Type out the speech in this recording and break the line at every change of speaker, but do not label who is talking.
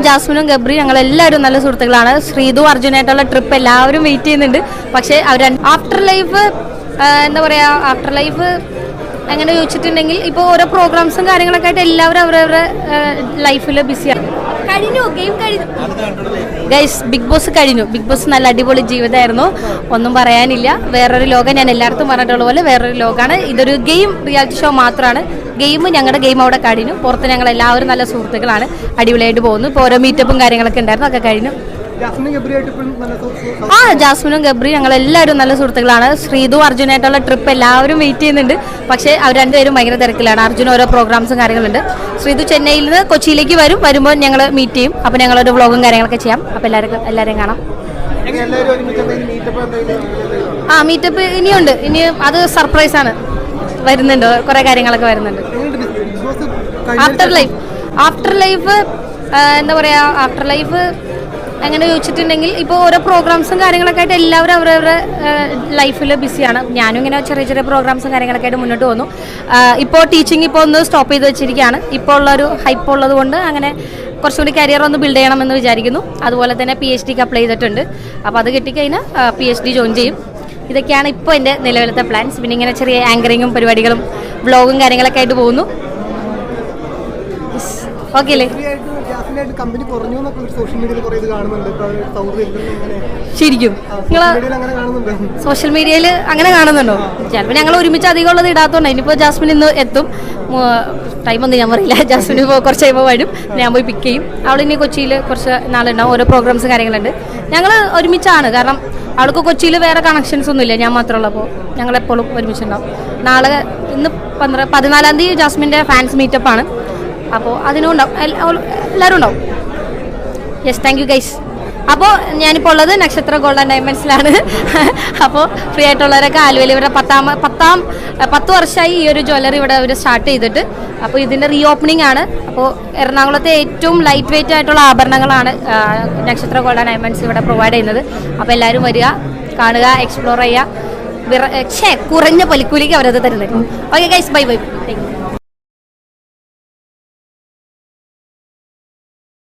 ജാസ്മിനും ഗബ്രി ഞങ്ങളെല്ലാവരും നല്ല സുഹൃത്തുക്കളാണ്. ശ്രീതു അർജുനായിട്ടുള്ള ട്രിപ്പ് എല്ലാവരും വെയിറ്റ് ചെയ്യുന്നുണ്ട്. പക്ഷേ അവർ ആഫ്റ്റർ ലൈഫ് എന്താ പറയുക, ആഫ്റ്റർ ലൈഫ് എങ്ങനെ ചോദിച്ചിട്ടുണ്ടെങ്കിൽ ഇപ്പോൾ ഓരോ പ്രോഗ്രാംസും കാര്യങ്ങളൊക്കെ ആയിട്ട് എല്ലാവരും അവരവരുടെ ലൈഫിൽ ബിസിയാണ്. കഴിഞ്ഞു, ഗെയിം കഴിഞ്ഞു ഗൈസ്. ബിഗ് ബോസ് കഴിഞ്ഞു. ബിഗ് ബോസ് നല്ല അടിപൊളി ജീവിതമായിരുന്നു, ഒന്നും പറയാനില്ല. വേറൊരു ലോകം, ഞാൻ എല്ലായിടത്തും പറഞ്ഞിട്ടുള്ള പോലെ വേറൊരു ലോകമാണ്. ഇതൊരു ഗെയിം റിയാലിറ്റി ഷോ മാത്രമാണ്. ഞങ്ങളുടെ ഗെയിം അവിടെ കഴിഞ്ഞു. പുറത്ത് ഞങ്ങൾ എല്ലാവരും നല്ല സുഹൃത്തുക്കളാണ്, അടിപൊളിയായിട്ട് പോകുന്നു. ഇപ്പോൾ ഓരോ മീറ്റപ്പും കാര്യങ്ങളൊക്കെ ഉണ്ടായിരുന്നു, ഒക്കെ കഴിഞ്ഞു. ജാസ്മിനും ഗബ്രി ഞങ്ങളെല്ലാവരും നല്ല സുഹൃത്തുക്കളാണ്. ശ്രീതു അർജുനായിട്ടുള്ള ട്രിപ്പ് എല്ലാവരും വെയിറ്റ് ചെയ്യുന്നുണ്ട്. പക്ഷേ അവർ രണ്ടുപേരും ഭയങ്കര തിരക്കിലാണ്. അർജുൻ ഓരോ പ്രോഗ്രാംസും കാര്യങ്ങളുണ്ട്. ശ്രീതു ചെന്നൈയിൽ നിന്ന് കൊച്ചിയിലേക്ക് വരുമ്പോൾ ഞങ്ങൾ മീറ്റ് ചെയ്യും. അപ്പോൾ ഞങ്ങളൊരു വ്ളോഗും കാര്യങ്ങളൊക്കെ ചെയ്യാം. അപ്പോൾ എല്ലാവരെയും കാണാം. മീറ്റപ്പ് ഇനിയുണ്ട്. ഇനി അത് സർപ്രൈസ് ആണ്, വരുന്നുണ്ട്. കുറേ കാര്യങ്ങളൊക്കെ വരുന്നുണ്ട്. ആഫ്റ്റർ ലൈഫ് എന്താ പറയുക, ആഫ്റ്റർ ലൈഫ് എങ്ങനെ ചോദിച്ചിട്ടുണ്ടെങ്കിൽ ഇപ്പോൾ ഓരോ പ്രോഗ്രാംസും കാര്യങ്ങളൊക്കെ ആയിട്ട് എല്ലാവരും അവരവരുടെ ലൈഫിൽ ബിസിയാണ്. ഞാനും ഇങ്ങനെ ചെറിയ ചെറിയ പ്രോഗ്രാംസും കാര്യങ്ങളൊക്കെ ആയിട്ട് മുന്നോട്ട് പോകുന്നു. ഇപ്പോൾ ടീച്ചിങ് ഇപ്പോൾ ഒന്ന് സ്റ്റോപ്പ് ചെയ്ത് വെച്ചിരിക്കുകയാണ്. ഇപ്പോൾ ഉള്ളൊരു ഹൈപ്പ് ഉള്ളത് കൊണ്ട് അങ്ങനെ കുറച്ചുകൂടി കരിയർ ഒന്ന് ബിൽഡ് ചെയ്യണമെന്ന് വിചാരിക്കുന്നു. അതുപോലെ തന്നെ PhD അപ്ലൈ ചെയ്തിട്ടുണ്ട്. അപ്പോൾ അത് കിട്ടിക്കഴിഞ്ഞാൽ PhD ജോയിൻ ചെയ്യും. ഇതൊക്കെയാണ് ഇപ്പോൾ എൻ്റെ നിലവിലത്തെ പ്ലാൻസ്. പിന്നെ ഇങ്ങനെ ചെറിയ ആങ്കറിങ്ങും പരിപാടികളും വ്ളോഗും കാര്യങ്ങളൊക്കെ ആയിട്ട് പോകുന്നു. ഓക്കെ അല്ലേ? ശരിക്കും സോഷ്യൽ മീഡിയയിൽ അങ്ങനെ കാണുന്നുണ്ടോ? ചിലപ്പോൾ ഞങ്ങൾ ഒരുമിച്ച് അധികം ഉള്ളത് ഇടാത്തോണ്ട്. ഇനിയിപ്പോൾ ജാസ്മിൻ ഇന്ന് എത്തും. ടൈമൊന്നും ഞാൻ പറയില്ല. ജാസ്മിൻ ഇപ്പോൾ കുറച്ച് കഴിയുമ്പോൾ വരും, ഞാൻ പോയി പിക്ക് ചെയ്യും. അവളിനി കൊച്ചിയിൽ കുറച്ച് നാളുണ്ടാവും. ഓരോ പ്രോഗ്രാംസ് കാര്യങ്ങളുണ്ട്. ഞങ്ങൾ ഒരുമിച്ചാണ്. കാരണം അവൾക്ക് കൊച്ചിയിൽ വേറെ കണക്ഷൻസ് ഒന്നുമില്ല, ഞാൻ മാത്രമുള്ളപ്പോൾ ഞങ്ങളെപ്പോഴും ഒരുമിച്ചുണ്ടാവും. ഇന്ന് 14-ാം തീയതി ജാസ്മിൻ്റെ ഫാൻസ് മീറ്റപ്പാണ്. അപ്പോൾ അതിനും ഉണ്ടാവും, എല്ലാവരും ഉണ്ടാവും. Yes, thank you guys. അപ്പോൾ ഞാനിപ്പോൾ ഉള്ളത് നക്ഷത്ര ഗോൾഡ് ആൻഡ് ഡയമണ്ട്സിലാണ്. അപ്പോൾ ഫ്രീ ആയിട്ടുള്ളവരൊക്കെ ആലുവയിൽ ഇവരുടെ 10 വർഷമായി ഈ ഒരു ജ്വല്ലറി ഇവിടെ അവർ സ്റ്റാർട്ട് ചെയ്തിട്ട്. അപ്പോൾ ഇതിൻ്റെ റീ ഓപ്പണിംഗ് ആണ്. അപ്പോൾ എറണാകുളത്തെ ഏറ്റവും ലൈറ്റ് വെയിറ്റ് ആയിട്ടുള്ള ആഭരണങ്ങളാണ് നക്ഷത്ര ഗോൾഡ് ആൻഡ് ഡയമണ്ട്സ് ഇവിടെ പ്രൊവൈഡ് ചെയ്യുന്നത്. അപ്പോൾ എല്ലാവരും വരിക, കാണുക, എക്സ്പ്ലോർ ചെയ്യുക. കുറഞ്ഞ പലിക്കൂലിക്ക് അവരത് തരുന്നത്. Okay guys, bye bye, thank you.